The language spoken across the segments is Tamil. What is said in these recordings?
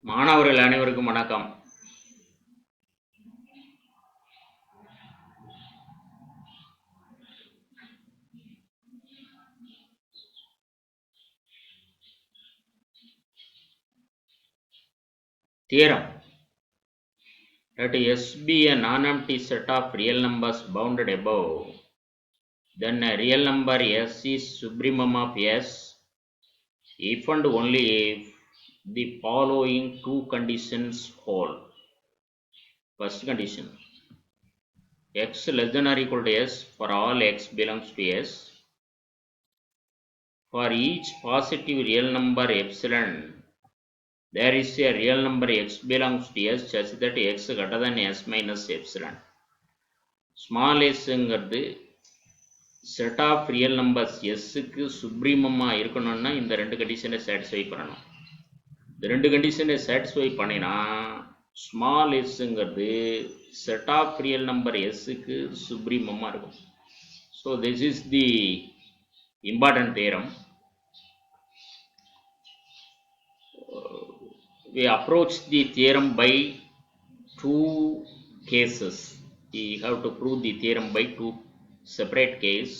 மாணவர்கள் அனைவருக்கும் வணக்கம். Theorem. Let S be a non-empty set of real numbers bounded above, then a real number S is supremum of S if and only if the following two conditions hold. First condition, x less than or equal to S for all x belongs to S. For each positive real number epsilon, there is a real number x belongs to S such that x greater than S minus epsilon. Small sங்கிறது செட் ஆஃப் ரியல் நம்பர்ஸ் எஸ்ஸுக்கு சுப்ரீமமாக இருக்கணும்னா இந்த ரெண்டு கண்டிஷனை சாட்டிஸ்ஃபை பண்ணணும். இந்த ரெண்டு கண்டிஷனை சாட்டிஸ்ஃபை பண்ணினா ஸ்மால் எஸ்ஸுங்கிறது செட் ஆஃப் ரியல் நம்பர் எஸ்ஸுக்கு சுப்ரீமமாக இருக்கும். So this is the important theorem. We approach the theorem by two cases. We have to prove the theorem by two separate cases.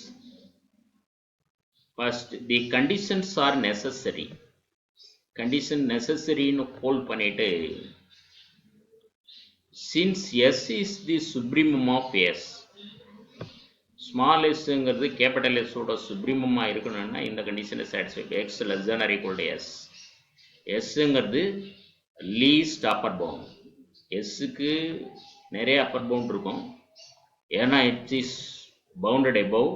First, the conditions are necessary. Condition necessary னு hold பண்ணிட்டு, since S is the supremum of S, small sங்கிறது capital S ஓட சுப்ரீமமா இருக்கணும்னா இந்த கண்டிஷனை satisfy x less than or equal to S. Sங்கிறது least upper bound. Sக்கு நிறைய upper bound இருக்கும். ஏன்னா it is bounded above.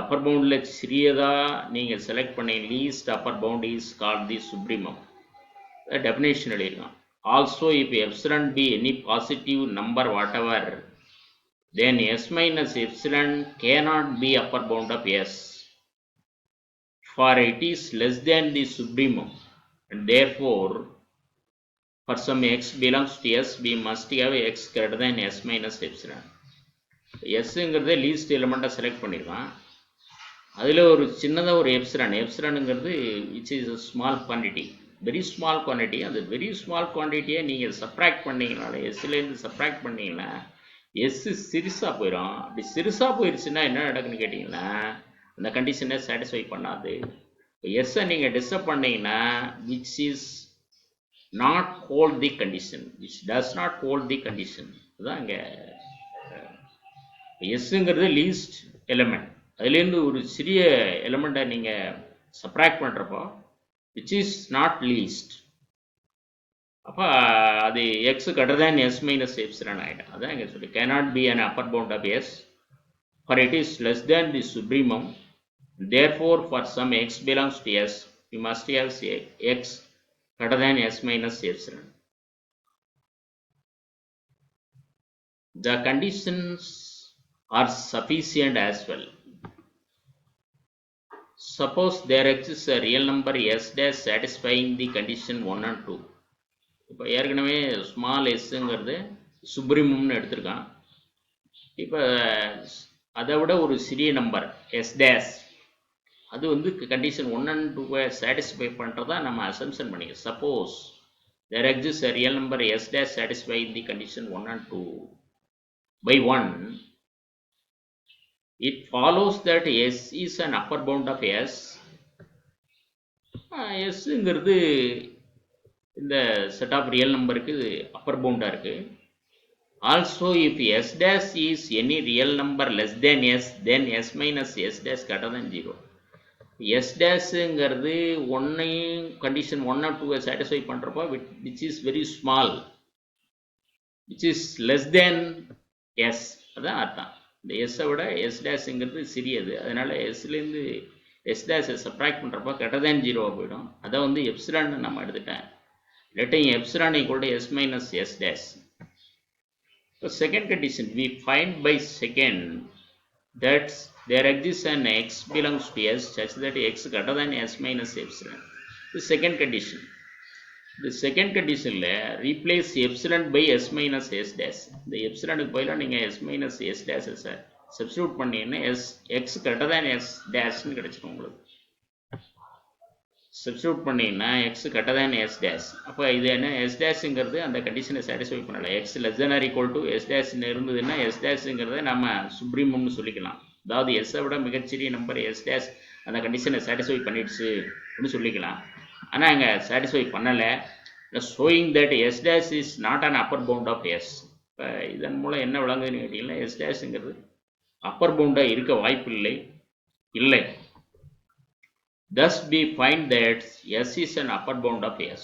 Appar பவுண்டில் சிறியதாக நீங்கள் செலக்ட் பண்ணி least upper bound is called the supremum. Definition எழுதியிருக்கான். Also if epsilon be any positive number whatever, then S minus epsilon cannot be upper bound of S, for it is less than the supremum, and therefore for some X belongs to S we must have X greater than S minus epsilon. எஸ்ங்கிறத லீஸ்ட் எலிமெண்ட்டாக செலக்ட் பண்ணியிருக்கான். அதில் ஒரு சின்னதாக ஒரு எப்சிலானுங்கிறது it's is small quantity, very small quantity. அந்த வெரி ஸ்மால் குவான்டிட்டியை நீங்கள் சப்ராக்ட் பண்ணிங்கனால, எஸ்லேருந்து சப்ராக்ட் பண்ணிங்கன்னா எஸ் சிறுசாக போயிடும். அப்படி சிறுசாக போயிடுச்சுன்னா என்ன நடக்குன்னு கேட்டிங்கன்னா அந்த கண்டிஷனை சாட்டிஸ்ஃபை பண்ணாது. எஸ்ஸை நீங்கள் டிஸ்டர்ப் பண்ணிங்கன்னா which is not hold the condition, which does not hold the condition. அதுதான் இங்கே எஸ்ஸுங்கிறது லீஸ்ட் எலிமெண்ட். அதுலேருந்து ஒரு சிறிய எலிமெண்ட்டை நீங்கள் சப்ராக்ட் பண்ணுறப்போ விச் இஸ் நாட் லீஸ்ட், அப்போ அது X greater than S minus epsilon ஆகிடும். அதான் இங்கே சொல்லி cannot be an upper bound of S for it is less than the supremum, therefore for some X belongs to S we must have X greater than S minus epsilon. The conditions are sufficient as well. Suppose there exists a real number s dash satisfying the condition 1 and 2. இப்போ ஏற்கனவே ஸ்மால் எஸ்ஸுங்கிறது சுப்ரீமம்னு எடுத்திருக்கான். இப்போ அதை விட ஒரு சிறிய நம்பர் எஸ் டேஷ் அது வந்து கண்டிஷன் 1 and 2 சாட்டிஸ்ஃபை பண்ணுறதா நம்ம அசம்ஷன் பண்ணிக்க. Suppose there exists a real number s dash satisfying the condition 1 and 2 by 1, it follows that S is an upper bound of S. Sங்கிறது இந்த செட் ஆஃப் ரியல் நம்பருக்கு அப்பர் பவுண்டாக இருக்குது. Also if S dash is any real number less than S, then S minus S dash greater than 0. S டேஷுங்கிறது ஒன்னையும் கண்டிஷன் 1 or 2 சாட்டிஸ்ஃபை பண்ணுறப்போ which is very small, which is less than S, அதான் அர்த்தம். இந்த எஸ்ஸை விட எஸ் டேஷுங்கிறது சிறியது. அதனால் எஸ்லேருந்து எஸ் டேஷை சப்ராக்ட் பண்ணுறப்போ கிரேட்டர் தேன் 0 போயிடும். அதை வந்து எப்சிலான்னு நம்ம எடுத்துட்டேன். letting epsilon equal to s minus s dash. The second condition we find by second that there exists an x belongs to s such that x greater than s minus epsilon. The second condition. The second condition replace epsilon by s minus s dash. The epsilon க்கு பதிலா நீங்க s minus s dash substitute பண்ணீங்கன்னா x greater than s dash ன்னு கிடைச்சிடும் உங்களுக்கு. சப்ஸ்டியூட் பண்ணிங்கன்னா எக்ஸ் கரெக்டாக தான் எஸ் டேஷ். அப்போ இது என்ன எஸ் டேஷுங்கிறது அந்த கண்டிஷனை சாட்டிஸ்ஃபை பண்ணலை. X less than or equal to S டேஷ்னு இருந்ததுன்னா எஸ் டேஷுங்கிறத நம்ம சுப்ரீமம்னு சொல்லிக்கலாம். அதாவது எஸ்ஸை விட மிகச்சிறிய நம்பர் எஸ் டேஷ் அந்த கண்டிஷனை சாட்டிஸ்ஃபை பண்ணிடுச்சு அப்படின்னு சொல்லிக்கலாம். ஆனால் இங்கே சாட்டிஸ்ஃபை பண்ணலை. Showing that S dash is not an upper bound of S. இப்போ இதன் மூலம் என்ன விளங்குதுன்னு கேட்டிங்கன்னா எஸ் டேஷுங்கிறது அப்பர் பவுண்டாக இருக்க வாய்ப்பு இல்லை. Thus we find that S is an upper bound of S.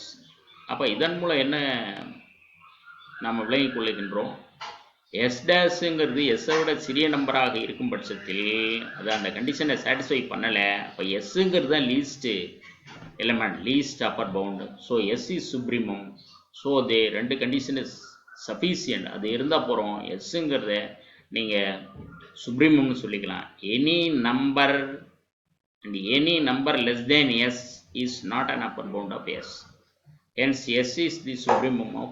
அப்போ இதன் மூலம் என்ன நாம் விளங்கிக் கொள்ளுகின்றோம், எஸ் டேஷுங்கிறது எஸ்ஸை விட சிறிய நம்பராக இருக்கும் பட்சத்தில் அது அந்த கண்டிஷனை சாட்டிஸ்ஃபை பண்ணலை. அப்போ எஸ்ஸுங்கிறது தான் least element, least upper bound. So S is supremum. So the ரெண்டு கண்டிஷன் இஸ் சஃபிஷியன்ட். அது இருந்தால் போகிறோம். எஸ்ஸுங்கிறத நீங்கள் சுப்ரீமம்னு சொல்லிக்கலாம். Any number and any number less than s is not an upper bound of s. Hence s is the supremum of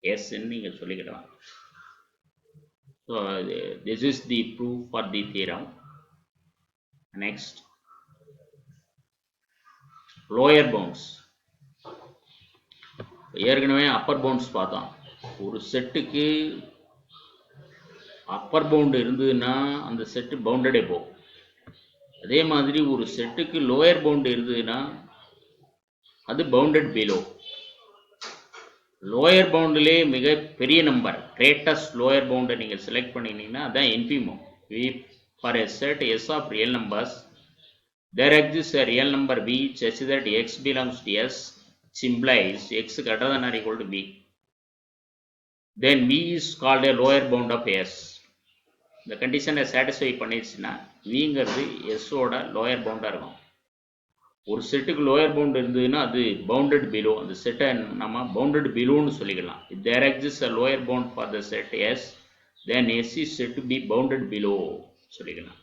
s ன்னு நீங்கள் சொல்லிக்கலாம். So this is the proof for the theorem. Next, lower bounds. ஏற்கனவே அப்பர் பவுண்ட்ஸ் பார்த்தோம். ஒரு செட்டுக்கு அப்பர் பவுண்ட் இருந்ததுன்னா அந்த செட்டு பவுண்டடே போகும். அதே மாதிரி ஒரு செட்டுக்கு லோயர் பவுண்ட் இருந்ததுன்னா அது பவுண்டட் பிலோ. லோயர் பவுண்டிலே மிக பெரிய நம்பர் கிரேட்டஸ்ட் லோயர் பவுண்டை நீங்கள் செலக்ட் பண்ணிங்கன்னா அதுதான் infimum. For a set S of real numbers there exist a real number b such that x belongs to s, which implies x greater than or equal to b. Then b is called a lower bound of s. இந்த கண்டிஷனை சாட்டிஸ்ஃபை பண்ணிடுச்சுன்னா விங்கிறது எஸ்ஸோட லோயர் பவுண்டாக இருக்கும். ஒரு செட்டுக்கு லோயர் பவுண்ட் இருந்ததுன்னா அது பவுண்டட் பிலோ. அந்த செட்டை நம்ம பவுண்டட் பிலோன்னு சொல்லிக்கலாம். If there exist a lower bound for the set S, then S is said to be bounded below சொல்லிக்கலாம்.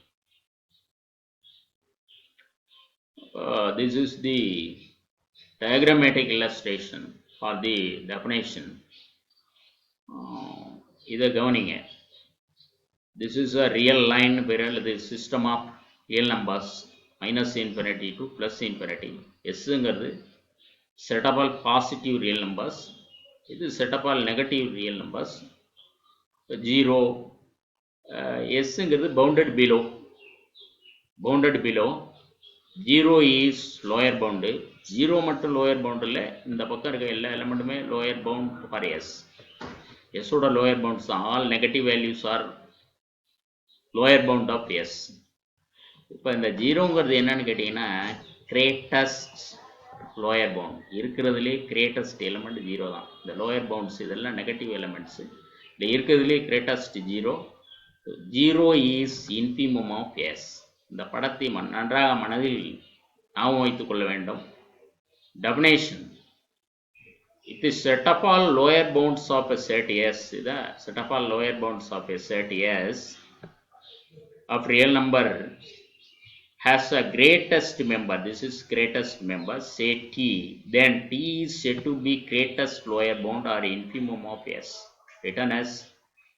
This is the diagrammatic illustration for the definition. இதை கவனிங்க. This is a real line where the system of real numbers minus infinity to plus infinity. S ங்கிறது set of all positive real numbers. இது set of all negative real numbers. 0 S ங்கிறது bounded below. Bounded below 0 is lower bound. 0 மட்டும் lower bound இல்லை, இந்த பக்கம் இருக்க எல்லா எலிமெண்ட்டுமே lower bound for S. S ஓட lower bounds all negative values are lower bound of S. இப்போ இந்த ஜீரோங்கிறது என்னன்னு கேட்டிங்கன்னா கிரேட்டஸ்ட் லோயர் பவுண்ட். இருக்கிறதுலே கிரேட்டஸ்ட் எலிமெண்ட் ஜீரோ தான். இந்த லோயர் பவுண்ட்ஸ் இதெல்லாம் நெகட்டிவ் எலிமெண்ட்ஸு. இல்லை இருக்கிறதுலே greatest zero. Zero is infimum of S. இந்த படத்தை நன்றாக மனதில் ஞாபகம் வைத்துக் கொள்ள வேண்டும். Definition: it is set of all lower bounds of a set S. இதை set of all lower bounds of a set S of real number has a greatest member. This is greatest member, say T. Then T is said to be greatest lower bound or infimum of S, written as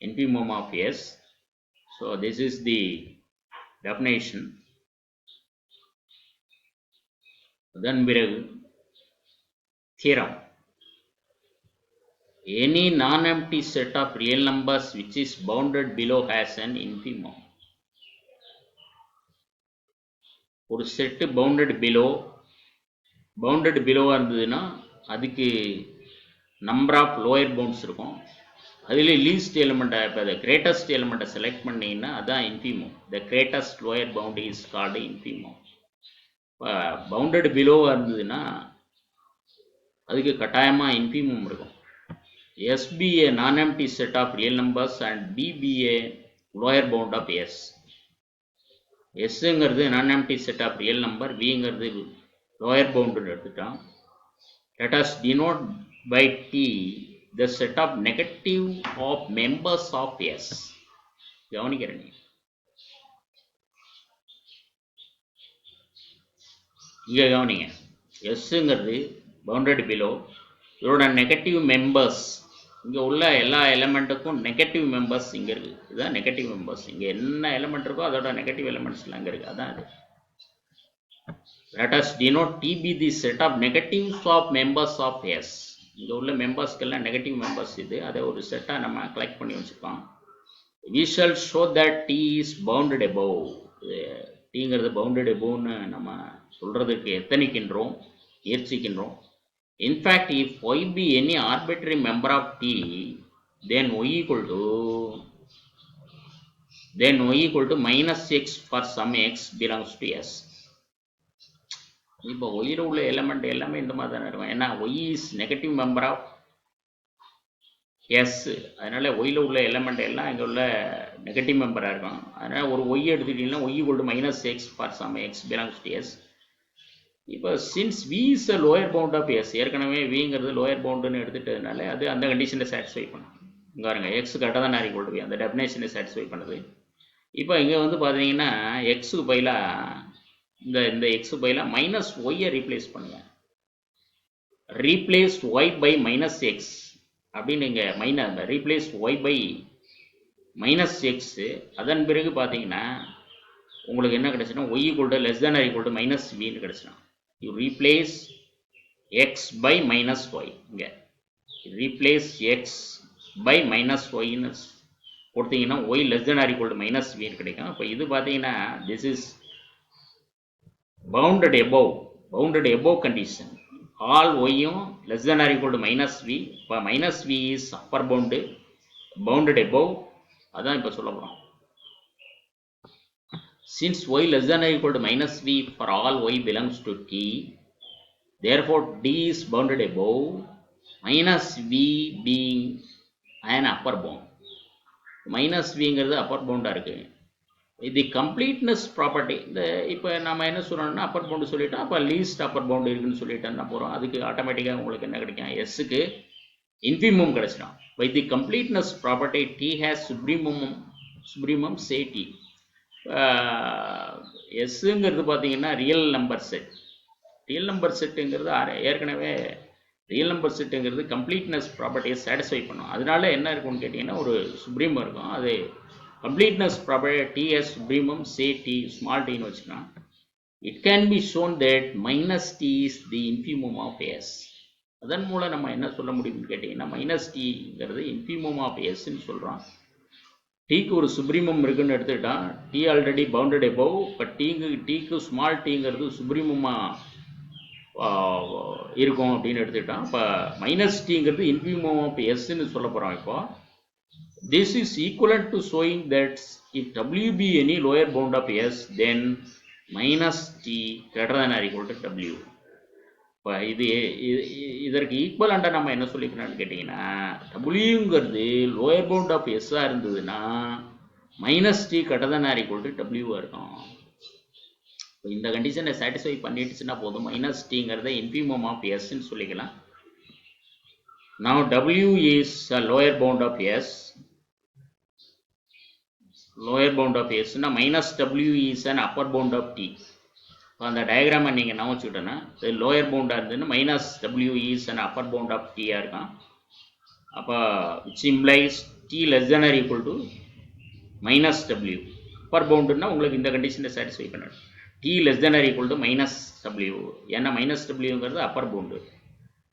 infimum of S. So this is the definition. Then பிறகு theorem: any non-empty set of real numbers which is bounded below has an infimum. ஒரு செட்டு பவுண்டட் பிலோவாக இருந்ததுன்னா அதுக்கு நம்பர் ஆஃப் லோயர் பவுண்ட்ஸ் இருக்கும். அதில் லீஸ்ட் எலிமெண்ட்டை, இப்போ த கிரேட்டஸ்ட் எலிமெண்ட்டை செலக்ட் பண்ணிங்கன்னா அதுதான் infimum. The greatest lower bound is called infimum. இப்போ பவுண்டட் பிலோவாக இருந்ததுன்னா அதுக்கு கட்டாயமாக இன்ஃபிமம் இருக்கும். S be a non empty set of real numbers and v be a lower bound of S. எஸ்ங்கிறது non empty set of real number, விங்கிறது லோயர் பவுண்டுன்னு எடுத்துட்டோம். Let us denote by T the set of negative of members of S. கவனிக்கிறேன், இங்கே கவனிங்க. எஸ்ங்கிறது பவுண்டட் பிலோ, இதோட நெகட்டிவ் மெம்பர்ஸ், இங்கே உள்ள எல்லா எலிமெண்ட்டுக்கும் நெகட்டிவ் மெம்பர்ஸ் இங்கே இருக்குது. இதுதான் நெகட்டிவ் மெம்பர்ஸ். இங்கே என்ன எலிமெண்ட் இருக்கோ அதோட நெகட்டிவ் எலிமெண்ட்ஸ்லாம் இங்கே இருக்குது. அதான் இது. let us denote T be the set of negatives of members of S. இங்கே உள்ள மெம்பர்ஸ்க்கெல்லாம் நெகட்டிவ் மெம்பர்ஸ் இது, அதை ஒரு செட்டாக நம்ம கலெக்ட் பண்ணி வச்சுருக்கோம். we shall show that T is bounded above. Tங்கிறது பவுண்டட் above-ன்னு நம்ம சொல்கிறதுக்கு எத்தனைக்கின்றோம், முயற்சிக்கின்றோம். In fact, if y be any arbitrary member of T, then y equal to minus x for some x belongs to S. இப்போ ஒய்யில் உள்ள எலமெண்ட் எல்லாமே இந்த மாதிரி தானே இருக்கும். ஏன்னா Y is negative member of S, அதனால ஒய்யில் உள்ள எலமெண்ட் எல்லாம் இங்கே உள்ள நெகட்டிவ் மெம்பராக இருக்கும். அதனால் ஒரு ஒய் எடுத்துக்கிட்டிங்கன்னா y equal to minus x for some X belongs to S. இப்போ since v is a lower bound of S, ஏற்கனவே விங்கிறது லோயர் பவுண்டுன்னு எடுத்துட்டதுனால அது அந்த கண்டிஷனை சாட்டிஸ்ஃபை பண்ணும். இங்கே பாருங்க, எக்ஸ் கரெக்டாக தான் ஈக்குவல் டு வி, அந்த டெஃபினேஷனை சாட்டிஸ்ஃபை பண்ணுது. இப்போ இங்கே வந்து பார்த்தீங்கன்னா எக்ஸுக்கு பதிலாக இந்த எக்ஸு பதிலாக மைனஸ் ஒய்யை ரீப்ளேஸ் பண்ணுங்க. Replace y by minus x அப்படின்னு இங்கே replace y by minus x. அதன் பிறகு பார்த்தீங்கன்னா உங்களுக்கு என்ன கிடைச்சினா y equal to less than or equal to minus வின்னு கிடைச்சினா. You replace x by minus y, இங்கே ரீப்ளேஸ் எக்ஸ் பை மைனஸ் ஒய்ன்னு கொடுத்தீங்கன்னா y less than or equal to minus வின்னு கிடைக்கும். இப்போ இது பார்த்தீங்கன்னா this is bounded above condition. All y-யும் less than or equal to minus v. இப்போ minus v is upper bound, bounded above. அதான் இப்போ சொல்ல போகிறோம். Since y less than or equal to minus v for all y belongs to T, therefore D is bounded above, minus v being an upper bound. minus vங்கிறது upper bound-ஆ இருக்கு. இது கம்ப்ளீட்னஸ் ப்ராப்பர்ட்டி. இந்த இப்போ நம்ம என்ன சொல்கிறோம்னா அப்பர் பவுண்டு சொல்லிட்டோம், அப்போ லீஸ்ட் அப்பர் பவுண்டு இருக்குன்னு சொல்லிட்டோம்னா போகிறோம். அதுக்கு ஆட்டோமேட்டிக்காக உங்களுக்கு என்ன கிடைக்கும், எஸ்ஸுக்கு இன்ஃபிமம் கிடச்சிடும். By the completeness property T has supremum say T. எஸ்ஸுங்கிறது பார்த்தீங்கன்னா real number set. Real number செட்டுங்கிறது ஏற்கனவே ரியல் நம்பர் செட்டுங்கிறது கம்ப்ளீட்னஸ் ப்ராப்பர்ட்டியை சாட்டிஸ்ஃபை பண்ணும். அதனால என்ன இருக்கும்னு கேட்டிங்கன்னா ஒரு சுப்ரீமம் இருக்கும். அது completeness property T as supremum, say T small t ன்னு வச்சுக்கலாம். It can be shown that minus T is the infimum of S. அதன் மூலம் நம்ம என்ன சொல்ல முடியும்னு கேட்டிங்கன்னா மைனஸ் டிங்கிறது இன்ஃபிமம் ஆஃப் எஸ்ன்னு சொல்கிறோம். டீக்கு ஒரு சுப்ரீமம் இருக்குன்னு எடுத்துக்கிட்டான், டி ஆல்ரெடி பவுண்டட் எபவ். இப்போ டீக்கு ஸ்மால் டீங்கிறது சுப்ரீமமாக இருக்கும் அப்படின்னு எடுத்துக்கிட்டான். இப்போ மைனஸ் டிங்கிறது இன்ஃபிமம் ஆஃப் எஸ்ன்னு சொல்ல போகிறோம். இப்போ this is equivalent to showing that if W be any lower bound of S, then minus T greater than or equal to W. இப்போ இதற்கு ஈக்குவலண்டாக நம்ம என்ன சொல்லிக்கணும்னு கேட்டிங்கன்னா டபிள்யூங்கிறது லோயர் பவுண்ட் ஆஃப் எஸ்ஸாக இருந்ததுன்னா minus T greater than or equal to W-ஆக இருக்கும். இப்போ இந்த கண்டிஷனை சாட்டிஸ்ஃபை பண்ணிடுச்சுன்னா போதும், மைனஸ் டிங்கிறத இன்ஃபிமம் ஆஃப் எஸ்ன்னு சொல்லிக்கலாம். Now W is a lower bound of S. Lower bound of S na minus W is an upper bound of T. இப்போ அந்த டயக்ராமை நீங்கள் என்ன வச்சுக்கிட்டோன்னா லோயர் பவுண்டாக இருந்ததுன்னா minus W is an upper bound of T-ஆக இருக்கும். அப்போ which implies T less than or equal to minus W. upper boundனா உங்களுக்கு இந்த கண்டிஷனை சாட்டிஸ்ஃபை பண்ணணும். T less than or equal to minus W. ஏன்னா மைனஸ் Wங்கிறது அப்பர் பவுண்டு.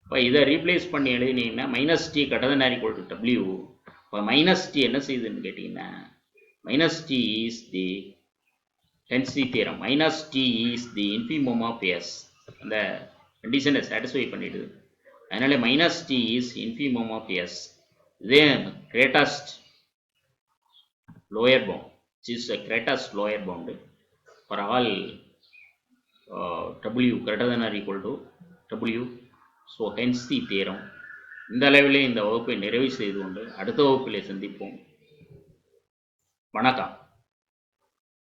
இப்போ இதை ரீப்ளேஸ் பண்ணி எழுதினீங்கன்னா minus T greater than or equal to W. இப்போ மைனஸ் டி என்ன செய்யுதுன்னு கேட்டிங்கன்னா minus T is the density theorem. Minus T is the infimum of S. அந்த கண்டிஷனை சாட்டிஸ்ஃபை பண்ணிடுது. அதனால minus T is infimum of S. இதே greatest lower bound, is the greatest lower bound for all W greater than or equal to W. So hence the theorem. இந்த அளவிலே இந்த வகுப்பை நிறைவு செய்து கொண்டு அடுத்த வகுப்பிலே சந்திப்போம். வணக்கம்.